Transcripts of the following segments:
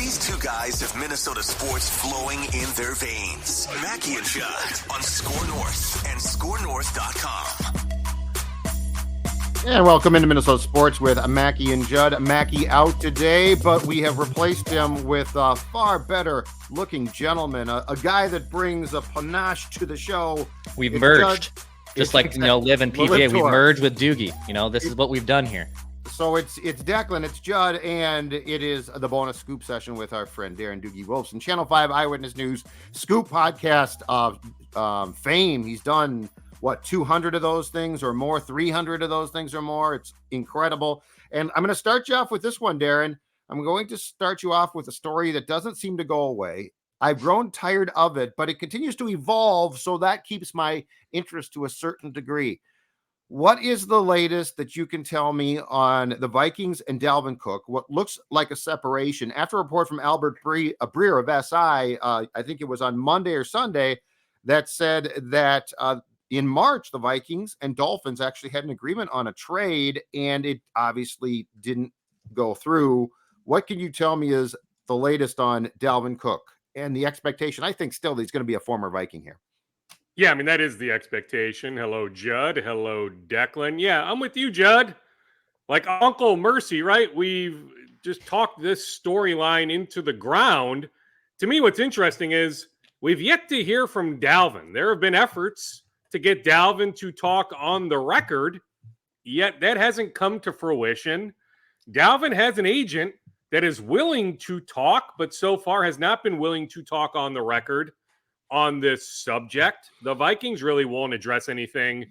These two guys have Minnesota sports flowing in their veins. Mackey and Judd on Score North and ScoreNorth.com. And welcome into Minnesota Sports with Mackey and Judd. Mackey out today, but we have replaced him with a far better looking gentleman, a guy that brings a panache to the show. We've merged, just like, Liv and PJ, we've merged with Doogie. This is what we've done here. So it's Declan, it's Judd, and it is the bonus scoop session with our friend Darren Doogie Wolfson, Channel 5 Eyewitness News Scoop podcast of fame. He's done 200 of those things or more, 300 of those things or more. It's incredible. And I'm going to start you off with this one, Darren. I'm going to start you off with a story that doesn't seem to go away. I've grown tired of it, but it continues to evolve, so that keeps my interest to a certain degree. What is the latest that you can tell me on the Vikings and Dalvin Cook? What looks like a separation after a report from Albert Breer of SI, I think it was on Monday or Sunday, that said that in March, the Vikings and Dolphins actually had an agreement on a trade, and it obviously didn't go through. What can you tell me is the latest on Dalvin Cook and the expectation? I think still he's going to be a former Viking here. Yeah, that is the expectation. Hello, Judd. Hello, Declan. Yeah, I'm with you, Judd. Like Uncle Mercy, right? We've just talked this storyline into the ground. To me, what's interesting is we've yet to hear from Dalvin. There have been efforts to get Dalvin to talk on the record, yet that hasn't come to fruition. Dalvin has an agent that is willing to talk, but so far has not been willing to talk on the record on this subject. The Vikings really won't address anything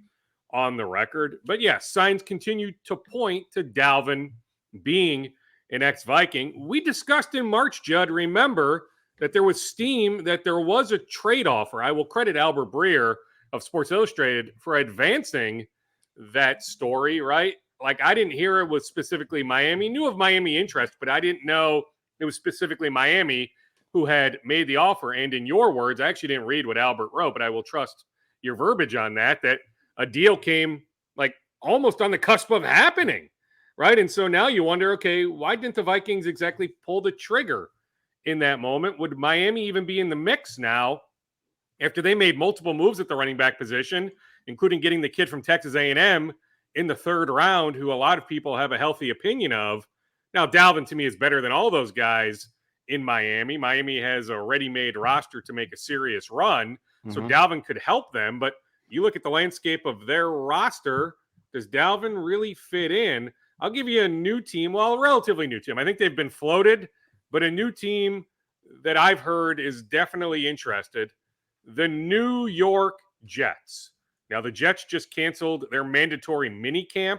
on the record. But yes, signs continue to point to Dalvin being an ex-Viking. We discussed in March, Judd, remember that there was steam, that there was a trade offer. I will credit Albert Breer of Sports Illustrated for advancing that story, right? Like, I didn't hear it was specifically Miami. Knew of Miami interest, but I didn't know it was specifically Miami who had made the offer. And in your words, I actually didn't read what Albert wrote, but I will trust your verbiage on that a deal came like almost on the cusp of happening, right? And so now you wonder, okay, why didn't the Vikings exactly pull the trigger in that moment? Would Miami even be in the mix now after they made multiple moves at the running back position, including getting the kid from Texas A&M in the third round, who a lot of people have a healthy opinion of? Now, Dalvin, to me, is better than all those guys in Miami. Miami has a ready-made roster to make a serious run, so Dalvin could help them. But you look at the landscape of their roster, does Dalvin really fit in? I'll give you a new team, well, a relatively new team. I think they've been floated, but a new team that I've heard is definitely interested. The New York Jets. Now, the Jets just canceled their mandatory minicamp.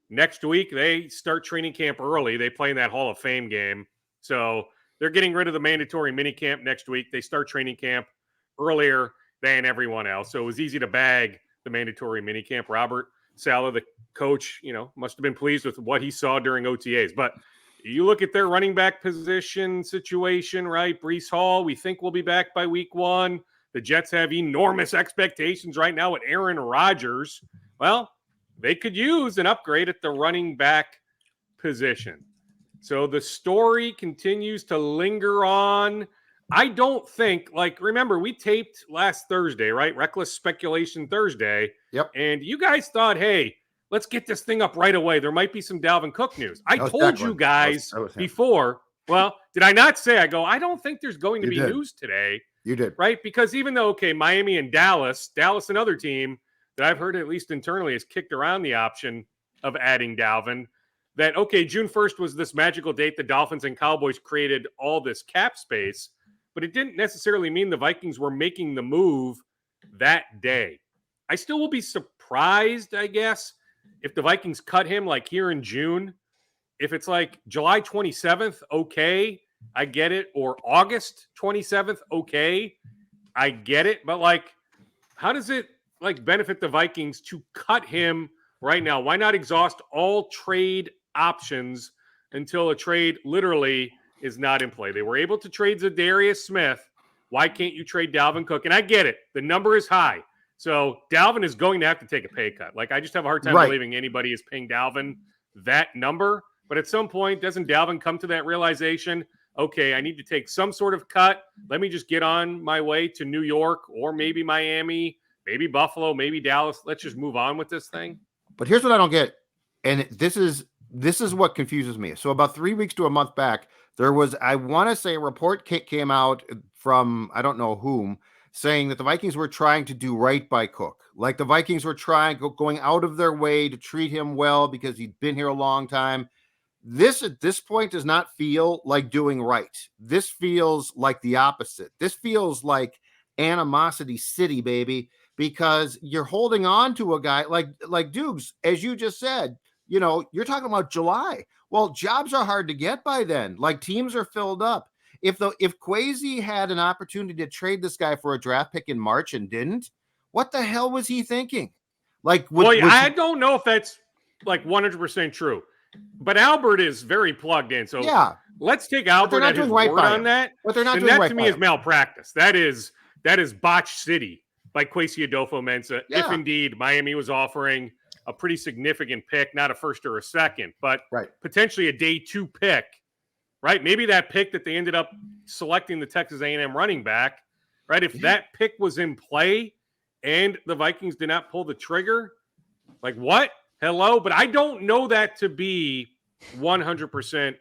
Next week, they start training camp early. They play in that Hall of Fame game. So they're getting rid of the mandatory minicamp next week. They start training camp earlier than everyone else. So it was easy to bag the mandatory minicamp. Robert Saleh, the coach, must have been pleased with what he saw during OTAs. But you look at their running back position situation, right? Breece Hall, we think will be back by week 1. The Jets have enormous expectations right now with Aaron Rodgers. Well, they could use an upgrade at the running back position. So the story continues to linger on. I don't think, remember, we taped last Thursday, right? Reckless Speculation Thursday. Yep. And you guys thought, hey, let's get this thing up right away. There might be some Dalvin Cook news. I told you guys before. Well, did I not say, I don't think there's going to be news today. You did. Right? Because even though, Miami and Dallas, another team that I've heard at least internally has kicked around the option of adding Dalvin, that, June 1st was this magical date. The Dolphins and Cowboys created all this cap space, but it didn't necessarily mean the Vikings were making the move that day. I still will be surprised, I guess, if the Vikings cut him here in June. If it's July 27th, okay, I get it. Or August 27th, okay, I get it. But how does it benefit the Vikings to cut him right now? Why not exhaust all trade options until a trade literally is not in play? They were able to trade Zadarius Smith. Why can't you trade Dalvin Cook? And I get it. The number is high. So Dalvin is going to have to take a pay cut. I just have a hard time believing anybody is paying Dalvin that number. But at some point, doesn't Dalvin come to that realization? okay, I need to take some sort of cut. Let me just get on my way to New York or maybe Miami, maybe Buffalo, maybe Dallas. Let's just move on with this thing. But here's what I don't get. And this is what confuses me. So about 3 weeks to a month back, there was, I want to say, a report came out from, I don't know whom, saying that the Vikings were trying to do right by Cook. Like the Vikings were going out of their way to treat him well because he'd been here a long time. This at this point does not feel like doing right. This feels like the opposite. This feels like animosity city, baby, because you're holding on to a guy like Dukes, as you just said. You know, you're talking about July. Well, jobs are hard to get by then. Like teams are filled up. If Kwesi had an opportunity to trade this guy for a draft pick in March and didn't, what the hell was he thinking? Like, I don't know if that's like 100% true, but Albert is very plugged in. So yeah, let's take Albert at his word on that. But they're not doing that right to me is malpractice. That is botch city by Kwesi Adolfo-Mensah. Yeah. If indeed Miami was offering a pretty significant pick, not a first or a second, but potentially a day 2 pick, right? Maybe that pick that they ended up selecting the Texas A&M running back, right? If that pick was in play and the Vikings did not pull the trigger, like what? Hello? But I don't know that to be 100%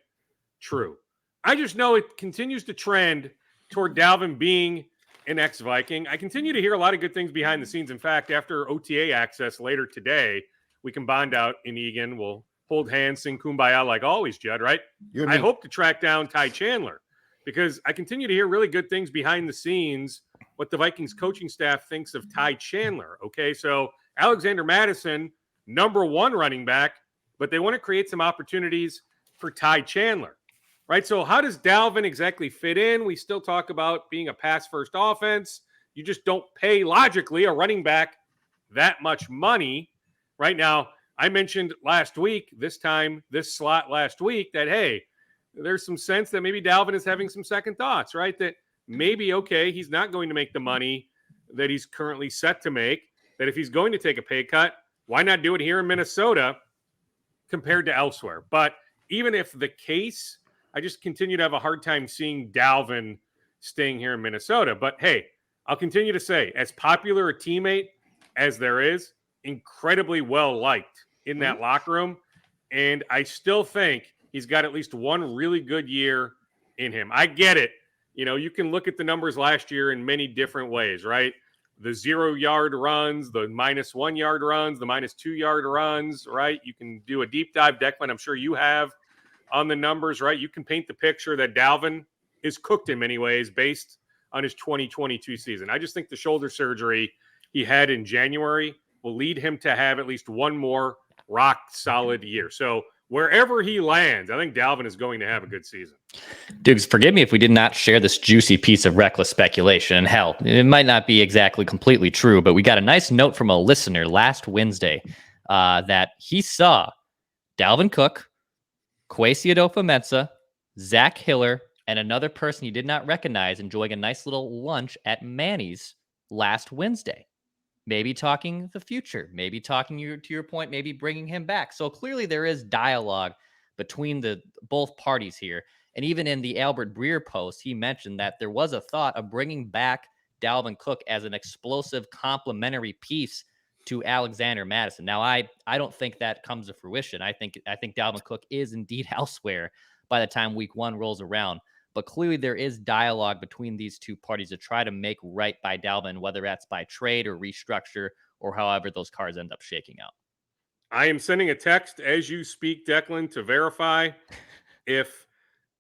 true. I just know it continues to trend toward Dalvin being an ex-Viking. I continue to hear a lot of good things behind the scenes. In fact, after OTA access later today, we can bond out in Egan. We'll hold hands, sing Kumbaya like always, Judd, right? I hope to track down Ty Chandler because I continue to hear really good things behind the scenes, what the Vikings coaching staff thinks of Ty Chandler. Okay, so Alexander Mattison, number 1 running back, but they want to create some opportunities for Ty Chandler. Right, so how does Dalvin exactly fit in? We still talk about being a pass-first offense. You just don't pay, logically, a running back that much money. Right now, I mentioned last week, this slot last week, that, hey, there's some sense that maybe Dalvin is having some second thoughts, right? That maybe, okay, he's not going to make the money that he's currently set to make, that if he's going to take a pay cut, why not do it here in Minnesota compared to elsewhere? But even if the case, I just continue to have a hard time seeing Dalvin staying here in Minnesota. But hey, I'll continue to say, as popular a teammate as there is, incredibly well liked in that locker room. And I still think he's got at least one really good year in him. I get it. You know, you can look at the numbers last year in many different ways, right? The 0-yard runs, the -1 yard runs, the -2 yard runs, right? You can do a deep dive, Declan. I'm sure you have on the numbers, right? You can paint the picture that Dalvin is cooked in many ways based on his 2022 season. I just think the shoulder surgery he had in January will lead him to have at least one more rock solid year. So wherever he lands, I think Dalvin is going to have a good season. Dukes, forgive me if we did not share this juicy piece of reckless speculation. And hell, it might not be exactly completely true, but we got a nice note from a listener last Wednesday that he saw Dalvin Cook, Kwesi Adolfo-Mensah, Zach Hiller, and another person he did not recognize enjoying a nice little lunch at Mannys last Wednesday. Maybe talking the future, maybe talking to your point, maybe bringing him back. So clearly there is dialogue between both parties here. And even in the Albert Breer post, he mentioned that there was a thought of bringing back Dalvin Cook as an explosive complementary piece to Alexander Mattison. Now, I don't think that comes to fruition. I think Dalvin Cook is indeed elsewhere by the time week 1 rolls around. But clearly there is dialogue between these two parties to try to make right by Dalvin, whether that's by trade or restructure or however those cards end up shaking out. I am sending a text as you speak, Declan, to verify if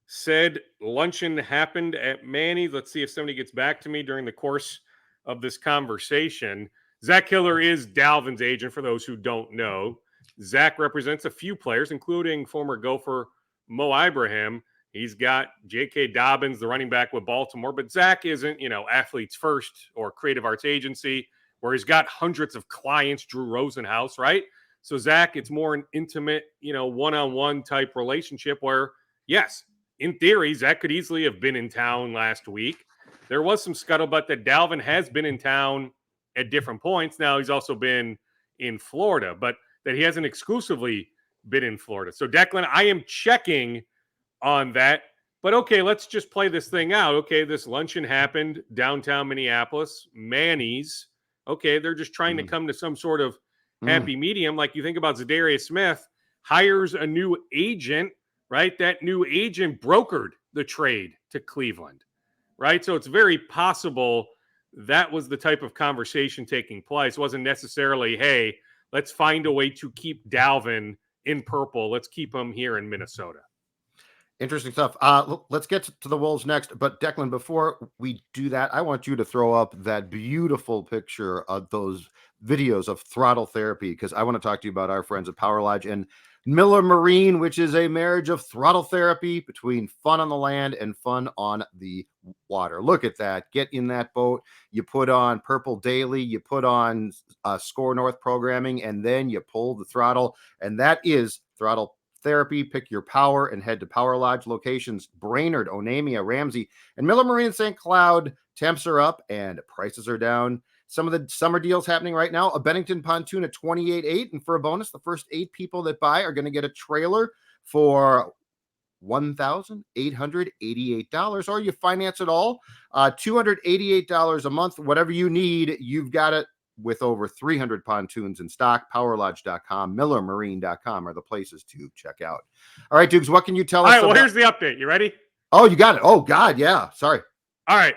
said luncheon happened at Mannys. Let's see if somebody gets back to me during the course of this conversation. Zach Hiller is Dalvin's agent, for those who don't know. Zach represents a few players, including former Gopher Mo Ibrahim. He's got J.K. Dobbins, the running back with Baltimore. But Zach isn't, Athletes First or Creative Arts Agency, where he's got hundreds of clients, Drew Rosenhaus, right? So Zach, it's more an intimate, one-on-one type relationship where, yes, in theory, Zach could easily have been in town last week. There was some scuttlebutt that Dalvin has been in town at different points. Now he's also been in Florida, but that he hasn't exclusively been in Florida. So Declan, I am checking on that. But okay, let's just play this thing out. Okay, this luncheon happened downtown Minneapolis, Mannys. Okay, they're just trying to come to some sort of happy medium. Like you think about Zadarius Smith, hires a new agent, right? That new agent brokered the trade to Cleveland, right? So it's very possible that was the type of conversation taking place. It wasn't necessarily, hey, let's find a way to keep Dalvin in purple. Let's keep him here in Minnesota. Interesting stuff. Let's get to the Wolves next. But Declan, before we do that, I want you to throw up that beautiful picture of those videos of Throttle Therapy, because I want to talk to you about our friends at Power Lodge and Miller Marine, which is a marriage of throttle therapy between fun on the land and fun on the water. Look at that. Get in that boat. You put on Purple Daily, you put on Score North programming, and then you pull the throttle. And that is Throttle Therapy. Pick your power and head to Power Lodge locations: Brainerd, Onamia, Ramsey, and Miller Marine in St. Cloud. Temps are up and prices are down. Some of the summer deals happening right now: a Bennington pontoon at $28,800, and for a bonus, the first 8 people that buy are going to get a trailer for $1,888, or you finance it all, $288 a month. Whatever you need, you've got it. With over 300 pontoons in stock, powerlodge.com, millermarine.com are the places to check out. All right, Dukes, what can you tell us? All right, well, here's the update. You ready? Oh, you got it. Oh, God, yeah. Sorry. All right.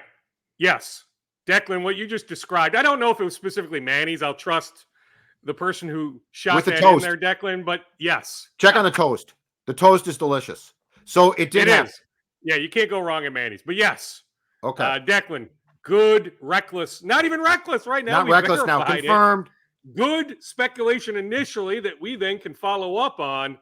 Yes. Declan, what you just described, I don't know if it was specifically Mannys. I'll trust the person who shot with the that toast in there, Declan, but yes. Check on the toast. The toast is delicious. So it did It is. Yeah, you can't go wrong at Mannys, but yes. Okay. Declan, good, reckless, not even reckless right now. Not reckless now, confirmed. Good speculation initially that we then can follow up on.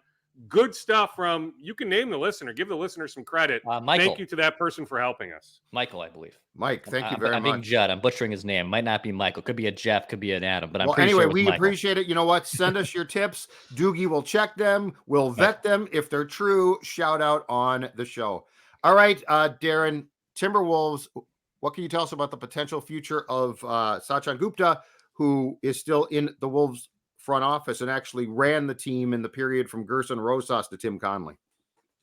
Good stuff from, you can name the listener, give the listener some credit. Michael. Thank you to that person for helping us. Michael, I believe. Mike, thank you very much. I'm being Judd. I'm butchering his name. Might not be Michael. Could be a Jeff. Could be an Adam. But I'm pretty anyway, sure it was we Michael. appreciate it. You know what? Send us your tips. Doogie will check them. We'll vet them. If they're true, shout out on the show. All right, Darren, Timberwolves. What can you tell us about the potential future of Sachin Gupta, who is still in the Wolves front office and actually ran the team in the period from Gerson Rosas to Tim Conley?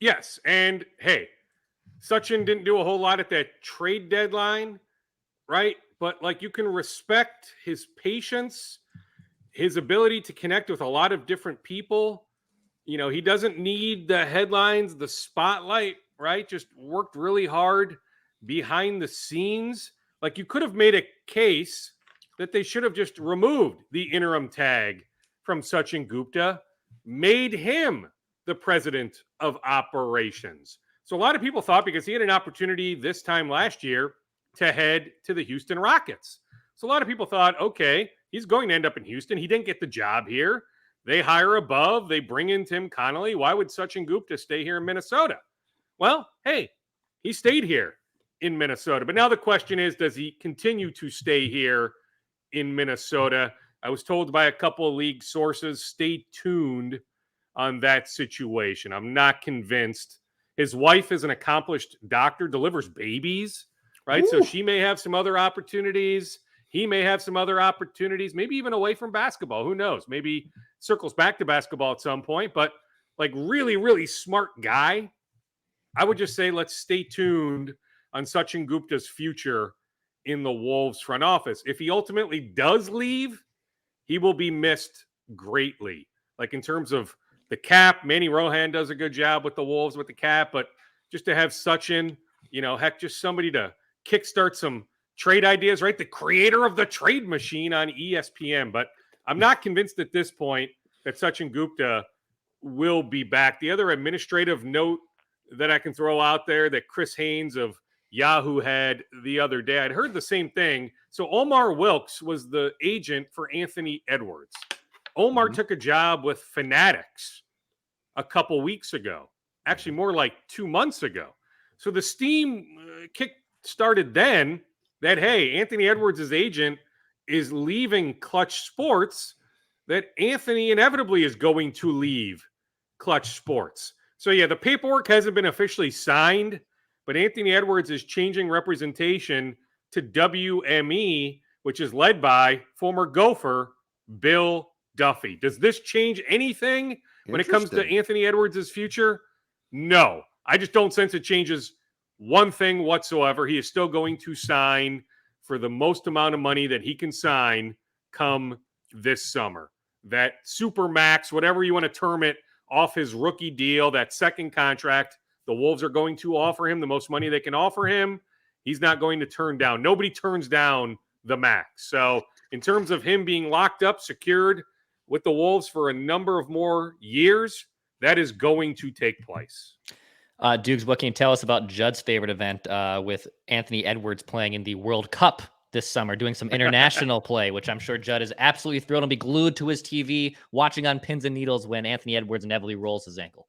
Yes, and hey, Sachin didn't do a whole lot at that trade deadline, right? But like, you can respect his patience, his ability to connect with a lot of different people. You know, he doesn't need the headlines, the spotlight, right? Just worked really hard behind the scenes. Like, you could have made a case that they should have just removed the interim tag from Sachin Gupta, made him the president of operations. So a lot of people thought, because he had an opportunity this time last year to head to the Houston Rockets. So a lot of people thought, okay, he's going to end up in Houston. He didn't get the job here. They hire above. They bring in Tim Connolly. Why would Sachin Gupta stay here in Minnesota? Well, hey, he stayed here in Minnesota. But now the question is, does he continue to stay here in Minnesota? I was told by a couple of league sources, stay tuned on that situation. I'm not convinced. His wife is an accomplished doctor, delivers babies, right? Ooh. So she may have some other opportunities. He may have some other opportunities, maybe even away from basketball. Who knows? Maybe circles back to basketball at some point. But like, really, really smart guy. I would just say, let's stay tuned on Sachin Gupta's future in the Wolves front office. If he ultimately does leave, he will be missed greatly. Like, in terms of the cap, Manny Rohan does a good job with the Wolves with the cap, but just to have Sachin, you know, heck, just somebody to kickstart some trade ideas, right? The creator of the trade machine on ESPN. But I'm not convinced at this point that Sachin Gupta will be back. The other administrative note that I can throw out there that Chris Haynes of Yahoo had the other day, I'd heard the same thing. So Omar Wilkes was the agent for Anthony Edwards. Omar took a job with Fanatics a couple weeks ago, actually more like 2 months ago. So the steam kick started then that, hey, Anthony Edwards' agent is leaving Clutch Sports, that Anthony inevitably is going to leave Clutch Sports. So yeah, the paperwork hasn't been officially signed, but Anthony Edwards is changing representation to WME, which is led by former Gopher Bill Duffy. Does this change anything when it comes to Anthony Edwards' future? No. I just don't sense it changes one thing whatsoever. He is still going to sign for the most amount of money that he can sign come this summer. That super max, whatever you want to term it, off his rookie deal, that second contract, the Wolves are going to offer him the most money they can offer him. He's not going to turn down. Nobody turns down the max. So in terms of him being locked up, secured with the Wolves for a number of more years, that is going to take place. Dukes, what can you tell us about Judd's favorite event with Anthony Edwards playing in the World Cup this summer, doing some international play, which I'm sure Judd is absolutely thrilled and be glued to his TV, watching on pins and needles when Anthony Edwards inevitably rolls his ankle.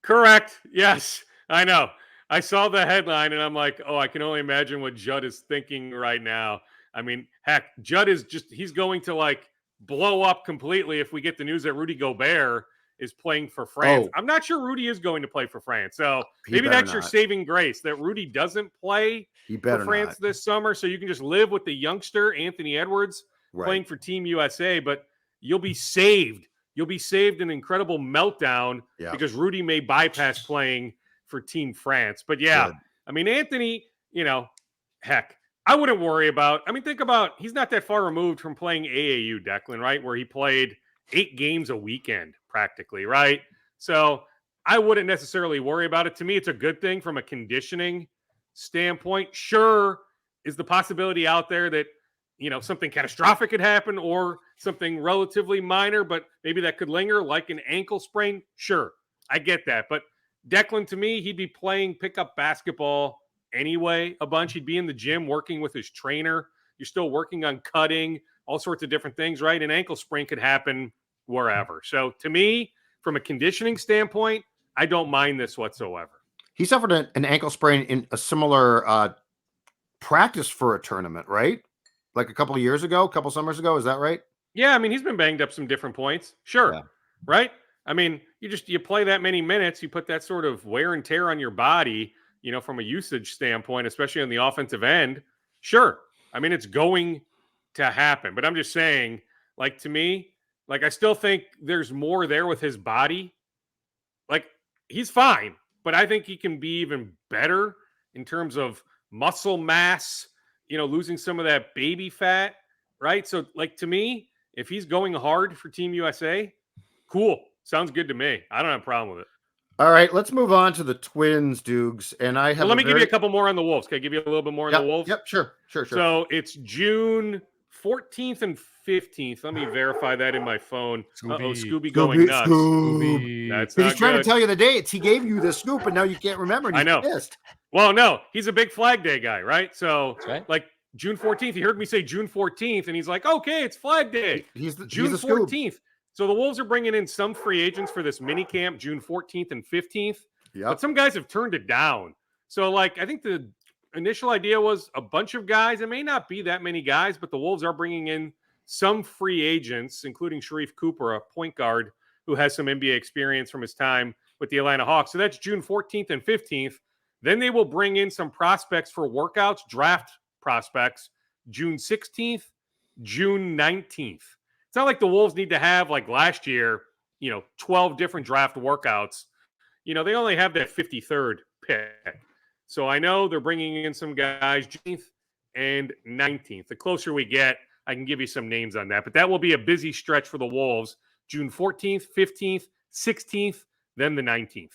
Correct. Yes, I know. I saw the headline and I'm like, oh, I can only imagine what Judd is thinking right now. I mean, heck, Judd is he's going to like blow up completely if we get the news that Rudy Gobert is playing for France. I'm not sure Rudy is going to play for France. So maybe that's your saving grace, that Rudy doesn't play for France this summer. So you can just live with the youngster, Anthony Edwards, playing for Team USA, but you'll be saved. You'll be saved an incredible meltdown because Rudy may bypass playing for Team France. But I mean, Anthony, heck, I wouldn't worry about, think about, he's not that far removed from playing AAU, Declan, right? Where he played 8 games a weekend practically, right? So I wouldn't necessarily worry about it. To me, it's a good thing from a conditioning standpoint. Sure, is the possibility out there that, something catastrophic could happen or something relatively minor, but maybe that could linger like an ankle sprain? Sure, I get that. But Declan, to me, he'd be playing pickup basketball anyway a bunch. He'd be in the gym working with his trainer. You're still working on cutting, all sorts of different things, right? An ankle sprain could happen wherever. So to me, from a conditioning standpoint, I don't mind this whatsoever. He suffered an ankle sprain in a similar practice for a tournament, right? Like a couple summers ago. Is that right? Yeah. He's been banged up some different points. Sure. Yeah. Right. You play that many minutes, you put that sort of wear and tear on your body, from a usage standpoint, especially on the offensive end. Sure. It's going to happen, but I'm just saying, like, to me, like, I still think there's more there with his body. Like, he's fine, but I think he can be even better in terms of muscle mass, losing some of that baby fat, right? So, like, to me, if he's going hard for Team USA, cool. Sounds good to me. I don't have a problem with it. All right, let's move on to the Twins, Dukes. And I have let me give you a couple more on the Wolves. Can I give you a little bit more on the Wolves? Yep, sure. So it's June 14th and 15th. Let me verify that in my phone. Scooby going nuts. Scooby. That's He's trying to tell you the dates. He gave you the scoop, and now you can't remember. And he's pissed. Well, no, he's a big Flag Day guy, right? So, like June 14th, he heard me say June 14th, and he's like, okay, it's Flag Day. He's June 14th. So the Wolves are bringing in some free agents for this mini camp, June 14th and 15th. Yep. But some guys have turned it down. So, like, I think the initial idea was a bunch of guys. It may not be that many guys, but the Wolves are bringing in some free agents, including Sharif Cooper, a point guard who has some NBA experience from his time with the Atlanta Hawks. So that's June 14th and 15th. Then they will bring in some prospects for workouts, draft prospects, June 16th, June 19th. It's not like the Wolves need to have, like last year, 12 different draft workouts. They only have that 53rd pick. So I know they're bringing in some guys, 18th and 19th. The closer we get, I can give you some names on that. But that will be a busy stretch for the Wolves, June 14th, 15th, 16th, then the 19th.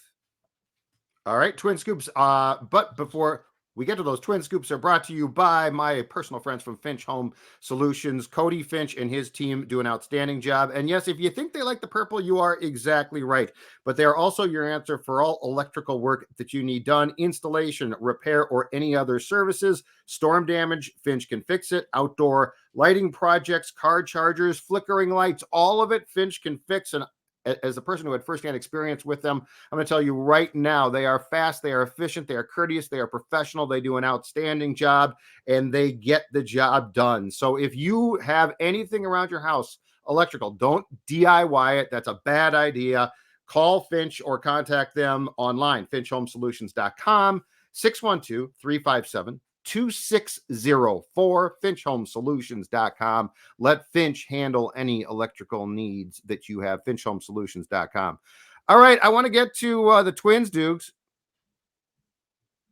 All right, Twin Scoops. But before we get to those, Twin Scoops are brought to you by my personal friends from Finch Home Solutions. Cody Finch and his team do an outstanding job. And yes, if you think they like the purple, you are exactly right. But they are also your answer for all electrical work that you need done, installation, repair, or any other services. Storm damage, Finch can fix it. Outdoor lighting projects, car chargers, flickering lights, all of it Finch can fix. And as a person who had firsthand experience with them, I'm going to tell you right now, they are fast, they are efficient, they are courteous, they are professional, they do an outstanding job, and they get the job done. So if you have anything around your house electrical, don't DIY it. That's a bad idea. Call Finch or contact them online, finchhomesolutions.com, 612-357-2604, finchhomesolutions.com. Let Finch handle any electrical needs that you have, finchhomesolutions.com. All right, I want to get to the Twins, Dukes.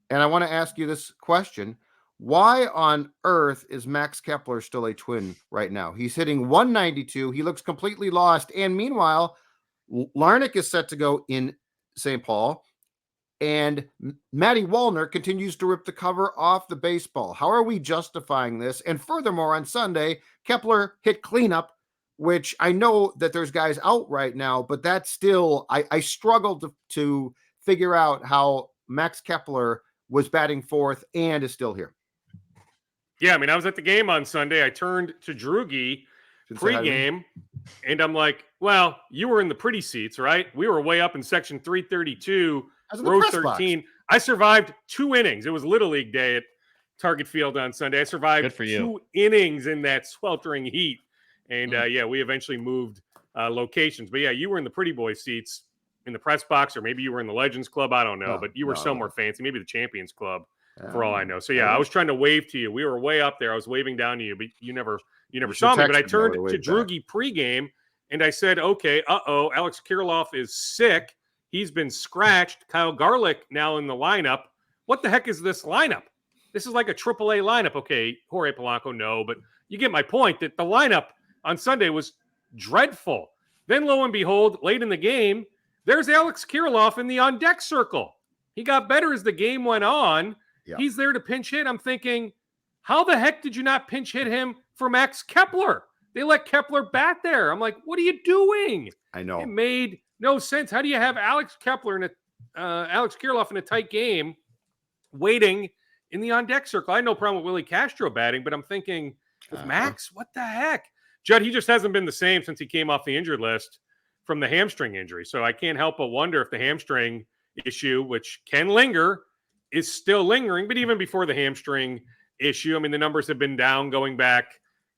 And I want to ask you this question. Why on earth is Max Kepler still a Twin right now? He's hitting 192. He looks completely lost. And meanwhile, Larnach is set to go in St. Paul. And Matty Wallner continues to rip the cover off the baseball. How are we justifying this? And furthermore, on Sunday, Kepler hit cleanup, which I know that there's guys out right now, but that's still, I struggled to figure out how Max Kepler was batting fourth and is still here. Yeah, I mean, I was at the game on Sunday. I turned to Drugi pregame, and I'm like, well, you were in the pretty seats, right? We were way up in section 332, row 13. Box. I survived 2 innings. It was Little League Day at Target Field on Sunday. I survived 2 innings in that sweltering heat. And, yeah, we eventually moved locations. But, yeah, you were in the pretty boy seats in the press box, or maybe you were in the Legends Club. I don't know. But you were somewhere fancy, maybe the Champions Club. For all I know. So, yeah, I was trying to wave to you. We were way up there. I was waving down to you, but you never saw me. But I turned to Drugi pregame, and I said, okay, Alex Kirilloff is sick. He's been scratched. Kyle Garlick now in the lineup. What the heck is this lineup? This is like a AAA lineup. Okay, Jorge Polanco, no, but you get my point that the lineup on Sunday was dreadful. Then, lo and behold, late in the game, there's Alex Kirilloff in the on-deck circle. He got better as the game went on. Yeah. He's there to pinch hit. I'm thinking, how the heck did you not pinch hit him for Max Kepler? They let Kepler bat there. I'm like, what are you doing? I know. It made no sense. How do you have Alex Kirilloff in a tight game waiting in the on-deck circle? I had no problem with Willie Castro batting, but I'm thinking, with Max, what the heck? Judd, he just hasn't been the same since he came off the injured list from the hamstring injury. So I can't help but wonder if the hamstring issue, which can linger, is still lingering. But even before the hamstring issue, I mean, the numbers have been down going back,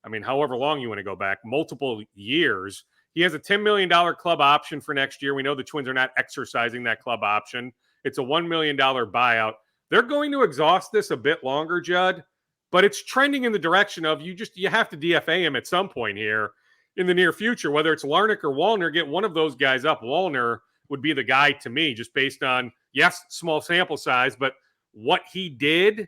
I mean, however long you want to go back, multiple years. He has a $10 million club option for next year. We know the Twins are not exercising that club option. It's a $1 million buyout. They're going to exhaust this a bit longer, Judd, but it's trending in the direction of you have to DFA him at some point here in the near future, whether it's Larnach or Wallner. Get one of those guys up. Wallner would be the guy to me, just based on, yes, small sample size, but what he did,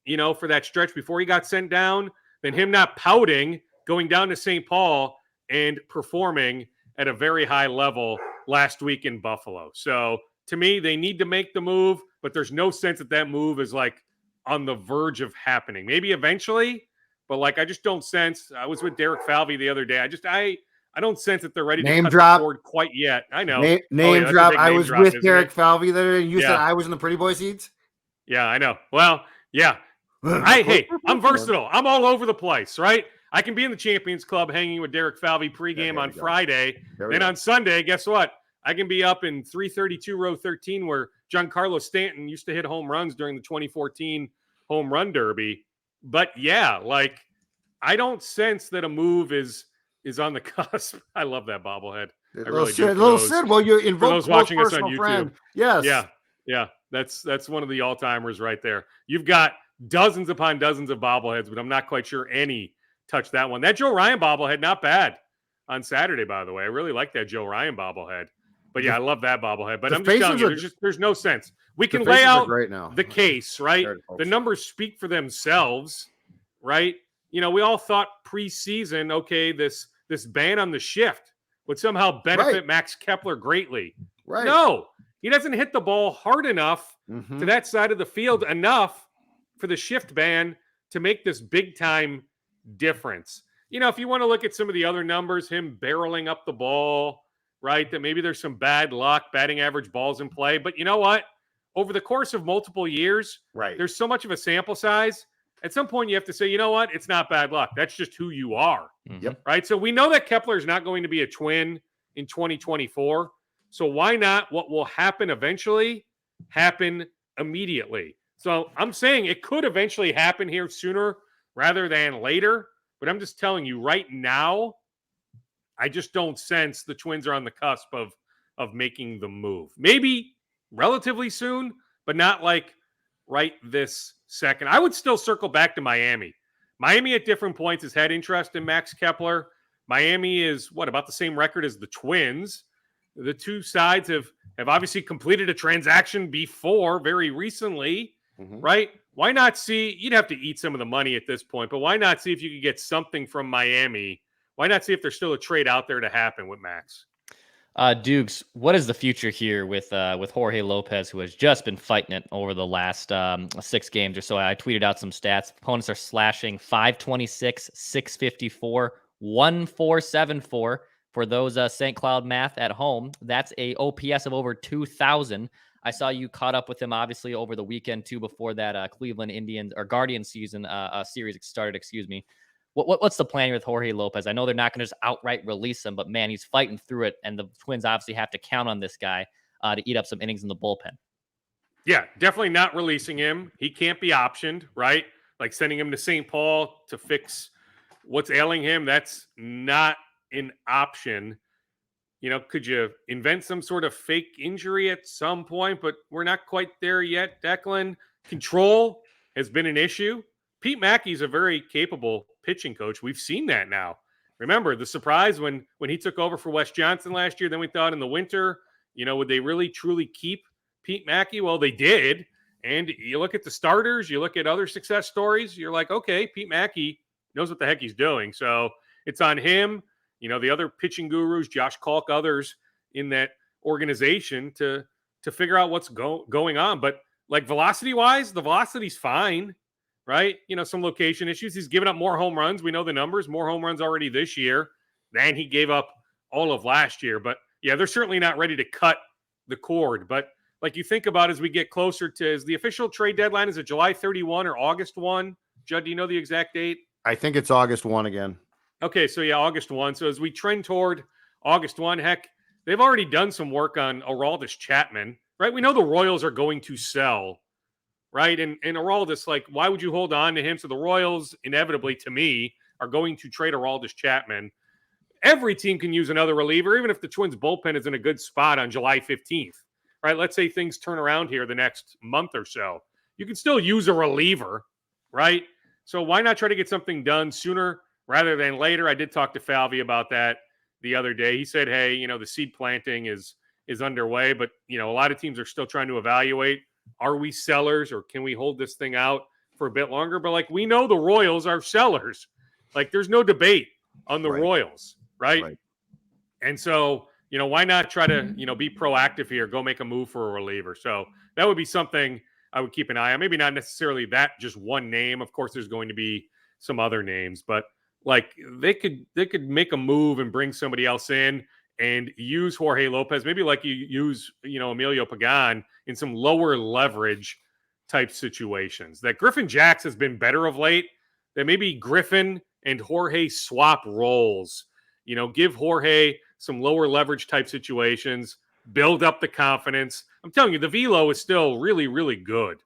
for that stretch before he got sent down, then him not pouting, going down to St. Paul and performing at a very high level last week in Buffalo. So to me, they need to make the move, but there's no sense that move is like on the verge of happening. Maybe eventually, but I just don't sense. I was with Derek Falvey the other day. I don't sense that they're ready to cut the cord quite yet. I know. Name drop. I was with Derek Falvey there, and you said I was in the pretty boy seats? Yeah, I know. Well, yeah. I'm versatile. I'm all over the place, right? I can be in the Champions Club hanging with Derek Falvey pregame on Friday. Then on Sunday, guess what? I can be up in 332 row 13 where Giancarlo Stanton used to hit home runs during the 2014 home run derby. But yeah, I don't sense that a move is on the cusp. I love that bobblehead. I really do. Little Sid, well, you invoke those watching us on YouTube. Friend. Yes. Yeah. That's one of the all-timers right there. You've got dozens upon dozens of bobbleheads, but I'm not quite sure any touch that one. That Joe Ryan bobblehead, not bad on Saturday, by the way. I really like that Joe Ryan bobblehead. But yeah, I love that bobblehead. But I'm just telling you, there's no sense. We can lay out the case, right? The numbers speak for themselves, right? We all thought preseason, okay, this ban on the shift would somehow benefit Max Kepler greatly. Right. No, he doesn't hit the ball hard enough to that side of the field enough for the shift ban to make this big time difference. If you want to look at some of the other numbers, him barreling up the ball, right, that maybe there's some bad luck, batting average balls in play. But you know what? Over the course of multiple years, there's so much of a sample size. At some point, you have to say, you know what? It's not bad luck. That's just who you are. Yep. Right? So we know that Kepler is not going to be a Twin in 2024. So why not what will happen eventually happen immediately? So I'm saying it could eventually happen here sooner rather than later. But I'm just telling you right now, I just don't sense the Twins are on the cusp of making the move. Maybe relatively soon, but not right this second. I would still circle back to Miami. Miami at different points has had interest in Max Kepler. Miami is about the same record as the Twins. the two sides have obviously completed a transaction before very recently, right? Why not see? You'd have to eat some of the money at this point, but why not see if you could get something from Miami? Why not see if there's still a trade out there to happen with Max? Dukes, what is the future here with Jorge Lopez, who has just been fighting it over the last 6 games or so? I tweeted out some stats. Opponents are slashing 526, 654, 1474 for those St. Cloud math at home. That's a OPS of over 2,000. I saw you caught up with him, obviously, over the weekend, too, before that Cleveland Indians or Guardian season series started, excuse me. What's the plan with Jorge Lopez? I know they're not going to just outright release him, but man, he's fighting through it, and the Twins obviously have to count on this guy to eat up some innings in the bullpen. Yeah, definitely not releasing him. He can't be optioned, right? Like sending him to St. Paul to fix what's ailing him. That's not an option. You know, could you invent some sort of fake injury at some point? But we're not quite there yet, Declan. Control has been an issue. Pete Mackey's a very capable pitching coach. We've seen that now. Remember the surprise when he took over for Wes Johnson last year. Then we thought in the winter, you know, would they really truly keep Pete Mackey? Well, they did. And you look at the starters, you look at other success stories, you're like, okay, Pete Mackey knows what the heck he's doing. So it's on him, you know, the other pitching gurus, Josh Kalk, others in that organization to figure out what's going on. But like velocity wise, the velocity's fine. Right? You know, some location issues. He's given up more home runs. We know the numbers, more home runs already this year than he gave up all of last year. But yeah, they're certainly not ready to cut the cord. But like you think about as we get closer to, is the official trade deadline, is it July 31 or August 1? Judd, do you know the exact date? I think it's August 1 again. Okay, so yeah, August 1. So as we trend toward August 1, heck, they've already done some work on Aroldis Chapman, right? We know the Royals are going to sell, right? And Aroldis, like, why would you hold on to him? So the Royals, inevitably, to me, are going to trade Aroldis Chapman. Every team can use another reliever, even if the Twins bullpen is in a good spot on July 15th, right? Let's say things turn around here the next month or so. You can still use a reliever, right? So why not try to get something done sooner rather than later? I did talk to Falvey about that the other day. He said, hey, you know, the seed planting is underway, but, you know, a lot of teams are still trying to evaluate, are we sellers or can we hold this thing out for a bit longer? But like, we know the Royals are sellers. Like, there's no debate on the Royals, right? And so, you know, why not try to, you know, be proactive here, go make a move for a reliever? So that would be something I would keep an eye on. Maybe not necessarily that just one name. Of course, there's going to be some other names, but like they could make a move and bring somebody else in and use Jorge Lopez, maybe like you use, you know, Emilio Pagan in some lower leverage type situations. That Griffin Jax has been better of late. That maybe Griffin and Jorge swap roles. You know, give Jorge some lower leverage type situations, build up the confidence. I'm telling you, the velo is still really, really good,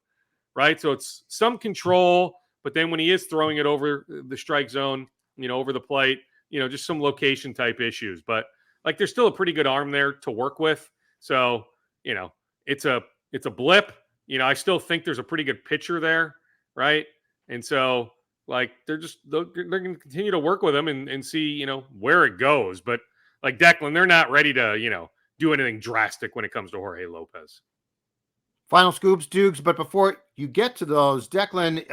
right? So it's some control, but then when he is throwing it over the strike zone, you know, over the plate, you know, just some location type issues. But like, there's still a pretty good arm there to work with. So, you know, it's a blip. You know, I still think there's a pretty good pitcher there, right? And so, like, they're going to continue to work with him and see, you know, where it goes. But like Declan, they're not ready to, you know, do anything drastic when it comes to Jorge Lopez. Final scoops, Dukes. But before you get to those, Declan,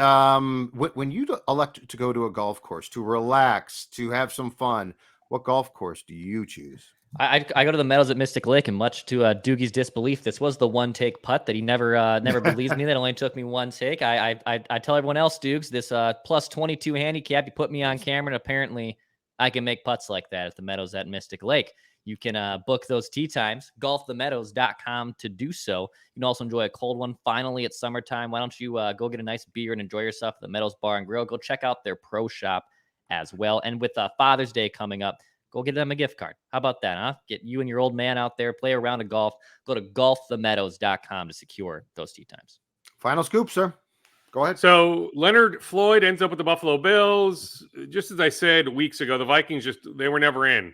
when you elect to go to a golf course, to relax, to have some fun, what golf course do you choose? I go to the Meadows at Mystic Lake, and much to Doogie's disbelief, this was the one take putt that he never believes me. That only took me one take. I tell everyone else, Dukes, this plus 22 handicap, you put me on camera, and apparently I can make putts like that at the Meadows at Mystic Lake. You can book those tee times, golfthemeadows.com to do so. You can also enjoy a cold one. Finally, it's summertime. Why don't you go get a nice beer and enjoy yourself at the Meadows Bar and Grill? Go check out their pro shop as well. And with Father's Day coming up, go get them a gift card. How about that, huh? Get you and your old man out there, play a round of golf. Go to golfthemeadows.com to secure those tee times. Final scoop, sir. Go ahead. So Leonard Floyd ends up with the Buffalo Bills. Just as I said weeks ago, the Vikings they were never in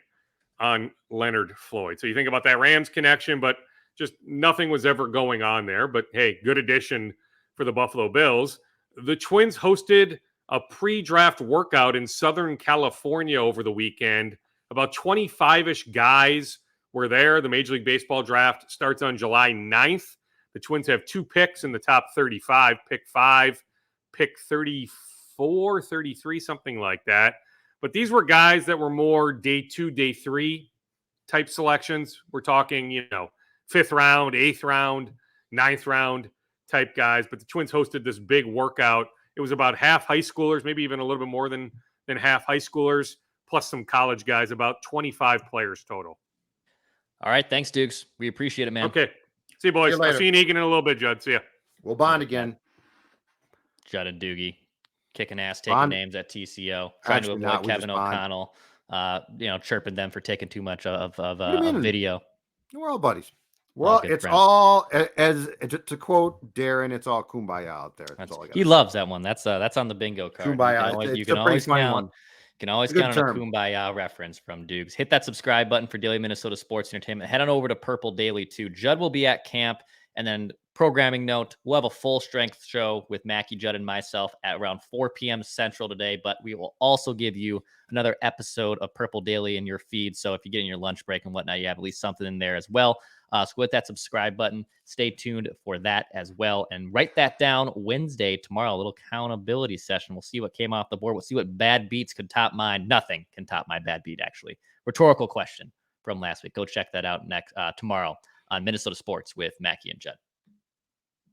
on Leonard Floyd. So you think about that Rams connection, but just nothing was ever going on there. But hey, good addition for the Buffalo Bills. The Twins hosted a pre-draft workout in Southern California over the weekend. About 25-ish guys we're there. The Major League Baseball draft starts on July 9th. The Twins have 2 picks in the top 35, pick 5, pick 34, 33, something like that. But these were guys that were more day 2, day 3 type selections. We're talking, 5th round, 8th round, 9th round type guys. But the Twins hosted this big workout. It was about half high schoolers, maybe even a little bit more than half high schoolers, plus some college guys, about 25 players total. All right. Thanks, Dukes. We appreciate it, man. Okay. See you, boys. See you I'll see you in Egan in a little bit, Judd. See ya. We'll bond again. Judd and Doogie kicking ass, taking names at TCO, trying to avoid Kevin O'Connell, chirping them for taking too much of video. We're all buddies. Well, it's friends. All as to quote Darren, it's all kumbaya out there. That's all I got. He loves that one. That's on the bingo card. Kumbaya. You can always count. You can always count on a kumbaya reference from Dukes. Hit that subscribe button for Daily Minnesota Sports Entertainment. Head on over to Purple Daily too. Judd will be at camp, and then programming note: we'll have a full strength show with Mackey, Judd, and myself at around 4 p.m. Central today. But we will also give you another episode of Purple Daily in your feed. So if you get in your lunch break and whatnot, you have at least something in there as well. So hit that subscribe button. Stay tuned for that as well. And write that down Wednesday, tomorrow, a little accountability session. We'll see what came off the board. We'll see what bad beats could top mine. Nothing can top my bad beat, actually. Rhetorical question from last week. Go check that out tomorrow on Minnesota Sports with Mackey and Judd.